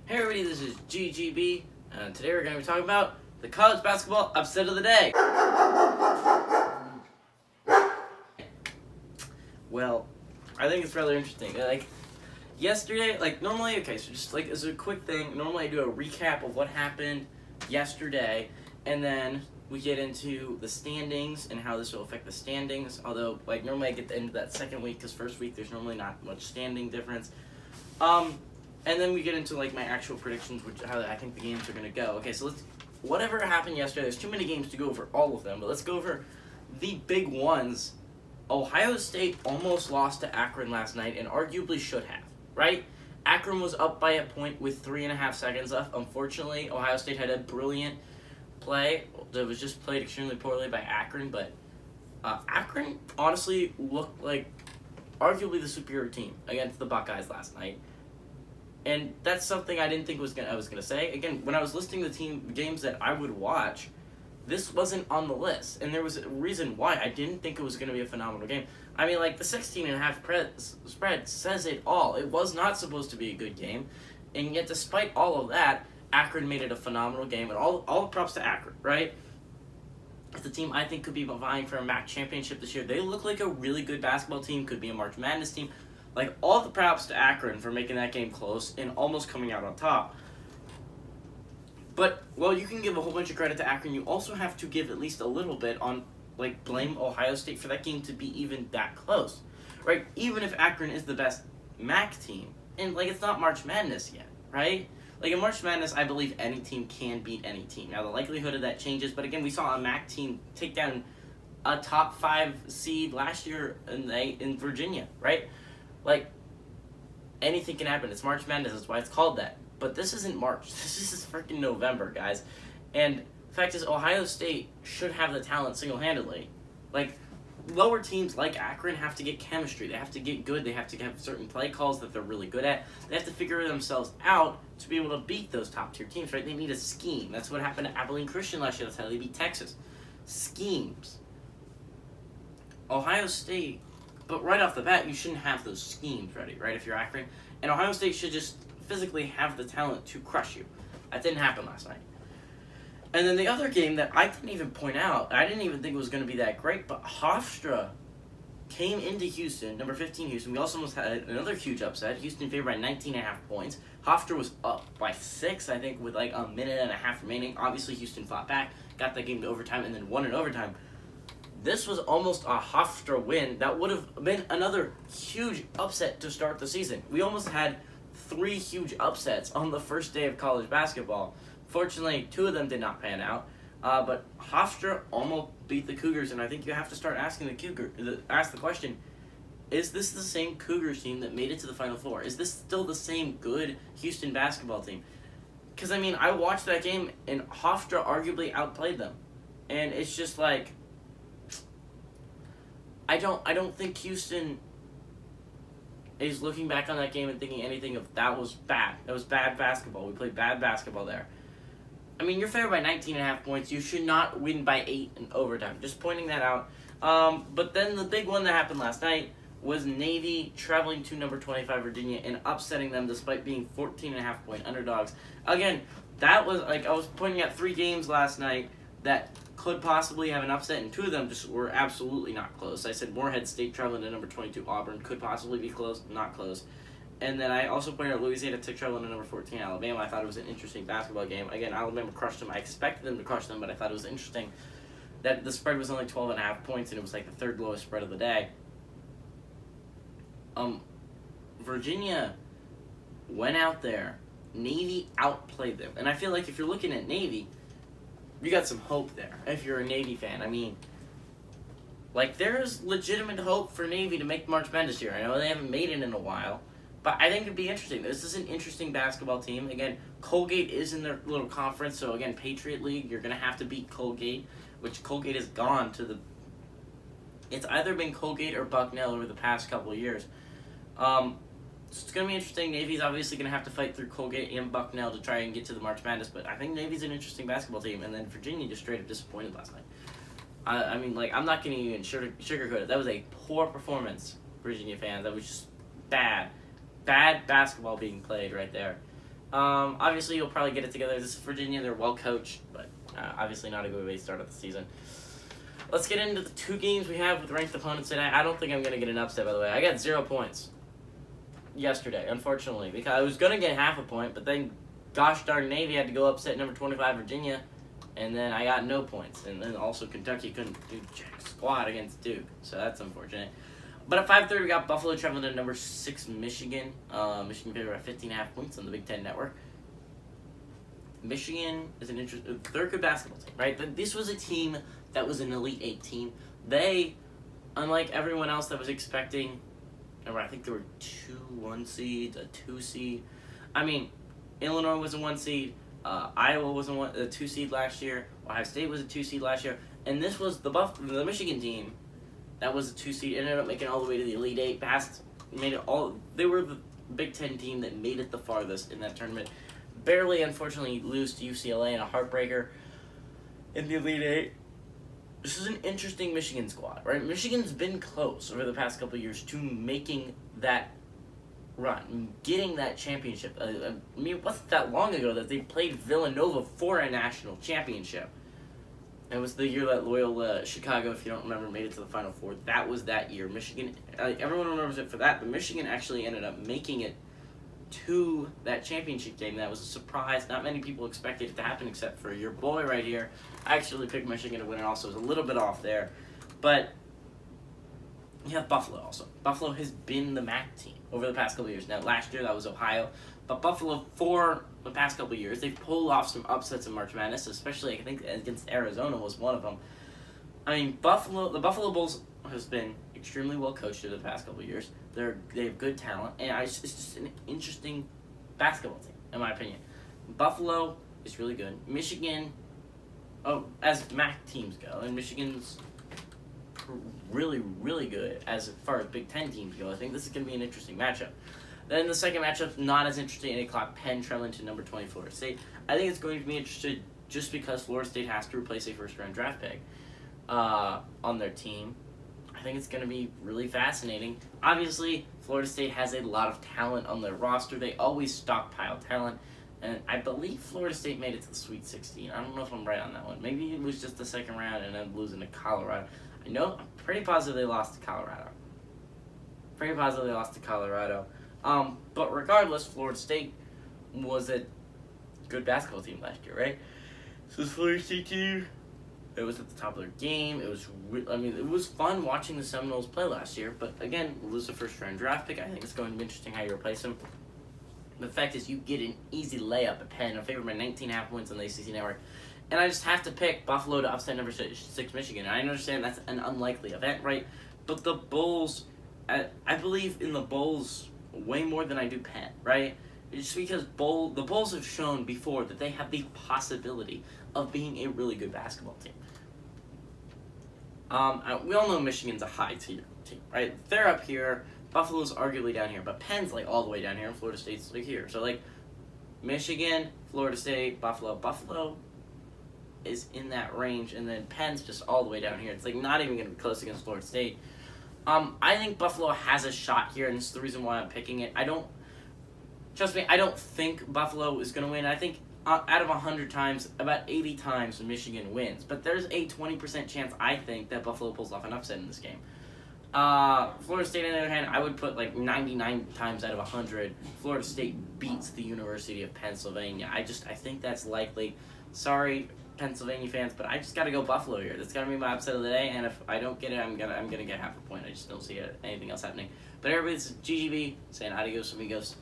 Hey everybody, this is GGB, and today we're going to be talking about the college basketball upset of the day. Well, I think it's rather interesting. Yesterday, normally, so just as a quick thing, normally I do a recap of what happened yesterday, and then we get into the standings and how this will affect the standings, although, normally I get the end of that second week, because first week there's normally not much standing difference. And then we get into my actual predictions, how I think the games are going to go. Okay, so whatever happened yesterday, there's too many games to go over all of them, but let's go over the big ones. Ohio State almost lost to Akron last night and arguably should have, right? Akron was up by a point with 3.5 seconds left. Unfortunately, Ohio State had a brilliant play that was just played extremely poorly by Akron, but Akron honestly looked like arguably the superior team against the Buckeyes last night. And that's something I didn't think I was gonna say. Again, when I was listing the team games that I would watch, this wasn't on the list, and there was a reason why. I didn't think it was gonna be a phenomenal game. I mean, the 16.5 spread says it all. It was not supposed to be a good game, and yet despite all of that, Akron made it a phenomenal game, and all props to Akron, right? It's a team I think could be vying for a MAC championship this year. They look like a really good basketball team, could be a March Madness team. All the props to Akron for making that game close and almost coming out on top. But, while you can give a whole bunch of credit to Akron, you also have to give at least a little bit on, blame Ohio State for that game to be even that close, right? Even if Akron is the best MAC team, and, it's not March Madness yet, right? In March Madness, I believe any team can beat any team. Now, the likelihood of that changes, but again, we saw a MAC team take down a top 5 seed last year in Virginia, right? Anything can happen. It's March Madness. That's why it's called that. But this isn't March. This is freaking November, guys. And the fact is, Ohio State should have the talent single-handedly. Lower teams like Akron have to get chemistry. They have to get good. They have to have certain play calls that they're really good at. They have to figure themselves out to be able to beat those top-tier teams, right? They need a scheme. That's what happened to Abilene Christian last year. That's how they beat Texas. Schemes. Ohio State... But right off the bat, you shouldn't have those schemes ready, right, if you're Akron. And Ohio State should just physically have the talent to crush you. That didn't happen last night. And then the other game that I didn't even point out, I didn't even think it was going to be that great, but Hofstra came into Houston, number 15 Houston. We also almost had another huge upset. Houston favored by 19.5 points. Hofstra was up by 6, I think, with a minute and a half remaining. Obviously, Houston fought back, got that game to overtime, and then won in overtime. This was almost a Hofstra win. That would have been another huge upset to start the season. We almost had 3 huge upsets on the first day of college basketball. Fortunately, 2 of them did not pan out. But Hofstra almost beat the Cougars, and I think you have to start asking ask the question, is this the same Cougars team that made it to the Final Four? Is this still the same good Houston basketball team? Because, I watched that game, and Hofstra arguably outplayed them. And it's just I don't think Houston is looking back on that game and thinking anything of that was bad. That was bad basketball. We played bad basketball there. You're favored by 19.5 points. You should not win by 8 in overtime. Just pointing that out. But then the big one that happened last night was Navy traveling to number 25 Virginia and upsetting them despite being 14.5 point underdogs. Again, that was I was pointing out 3 games last night that could possibly have an upset, and 2 of them just were absolutely not close. I said Morehead State traveling to number 22 Auburn could possibly be close, not close. And then I also pointed out Louisiana Tech traveling to number 14 Alabama. I thought it was an interesting basketball game. Again, Alabama crushed them. I expected them to crush them, but I thought it was interesting that the spread was only 12.5 points, and it was the 3rd lowest spread of the day. Virginia went out there. Navy outplayed them. And I feel like if you're looking at Navy, you got some hope there, if you're a Navy fan. There's legitimate hope for Navy to make March Madness here. I know they haven't made it in a while, but I think it'd be interesting. This is an interesting basketball team. Again, Colgate is in their little conference, so again, Patriot League, you're going to have to beat Colgate, which Colgate has gone to the... It's either been Colgate or Bucknell over the past couple of years. So it's going to be interesting. Navy's obviously going to have to fight through Colgate and Bucknell to try and get to the March Madness, but I think Navy's an interesting basketball team, and then Virginia just straight up disappointed last night. I'm not going to even sugarcoat it. That was a poor performance, Virginia fans. That was just bad. Bad basketball being played right there. Obviously, you'll probably get it together. This is Virginia. They're well coached, but obviously not a good way to start of the season. Let's get into the two games we have with ranked opponents today. I don't think I'm going to get an upset, by the way. I got 0 points yesterday, unfortunately, because I was going to get half a point, but then gosh darn Navy had to go upset number 25 Virginia, and then I got no points. And then also Kentucky couldn't do jack squat against Duke, so that's unfortunate. But at 5:30, we got Buffalo traveling to number 6 Michigan. Michigan favored by 15.5 points on the Big Ten Network. Michigan is they're a good basketball team, right? This was a team that was an Elite 8 team. They, unlike everyone else that was expecting, I think there were 2 1 seeds, a 2 seed. I mean, Illinois was a 1 seed. Iowa was a 2 seed last year. Ohio State was a 2 seed last year. And this was the Michigan team that was a 2 seed. Ended up making it all the way to the Elite 8. They were the Big Ten team that made it the farthest in that tournament. Barely, unfortunately, lose to UCLA in a heartbreaker in the Elite 8. This is an interesting Michigan squad, right? Michigan's been close over the past couple of years to making that run, getting that championship. I mean, it wasn't that long ago that they played Villanova for a national championship. It was the year that Loyola Chicago, if you don't remember, made it to the Final Four. That was that year. Michigan, everyone remembers it for that, but Michigan actually ended up making it to that championship game. That was a surprise. Not many people expected it to happen except for your boy right here. I actually picked Michigan to win. It also was a little bit off there. But you have Buffalo also. Buffalo has been the MAC team over the past couple of years. Now, last year that was Ohio. But Buffalo, for the past couple of years, they've pulled off some upsets in March Madness, especially, I think, against Arizona was one of them. I mean, the Buffalo Bulls has been extremely well coached over the past couple of years. They have good talent, and it's just an interesting basketball team, in my opinion. Buffalo is really good. Michigan, as MAC teams go, and Michigan's really, really good as far as Big Ten teams go. I think this is going to be an interesting matchup. Then the second matchup, not as interesting, 8 o'clock, Penn traveling to number 20 Florida State. I think it's going to be interesting just because Florida State has to replace a first-round draft pick on their team. I think it's going to be really fascinating. Obviously, Florida State has a lot of talent on their roster. They always stockpile talent. And I believe Florida State made it to the Sweet 16. I don't know if I'm right on that one. Maybe it was just the second round and then losing to Colorado. I'm pretty positive they lost to Colorado. But regardless, Florida State was a good basketball team last year, right? So this Florida State team, it was at the top of their game. It was fun watching the Seminoles play last year. But again, lose a first-round draft pick. I think it's going to be interesting how you replace him. The fact is, you get an easy layup at Penn. I'm favored by 19.5 points on the ACC Network. And I just have to pick Buffalo to upset number 6 Michigan. I understand that's an unlikely event, right? But the Bulls, I believe in the Bulls way more than I do Penn, right? Just because the Bulls have shown before that they have the possibility of being a really good basketball team. We all know Michigan's a high-tier team, right? They're up here. Buffalo's arguably down here, but Penn's all the way down here, and Florida State's here. So Michigan, Florida State, Buffalo. Buffalo is in that range, and then Penn's just all the way down here. It's not even going to be close against Florida State. I think Buffalo has a shot here, and this is the reason why I'm picking it. I don't think Buffalo is going to win. I think out of 100 times, about 80 times Michigan wins. But there's a 20% chance, I think, that Buffalo pulls off an upset in this game. Florida State, on the other hand, I would put 99 times out of 100, Florida State beats the University of Pennsylvania. I think that's likely. Sorry, Pennsylvania fans, but I just got to go Buffalo here. That's got to be my upset of the day, and if I don't get it, I'm gonna get half a point. I just don't see anything else happening. But everybody, this is GGB saying adios amigos.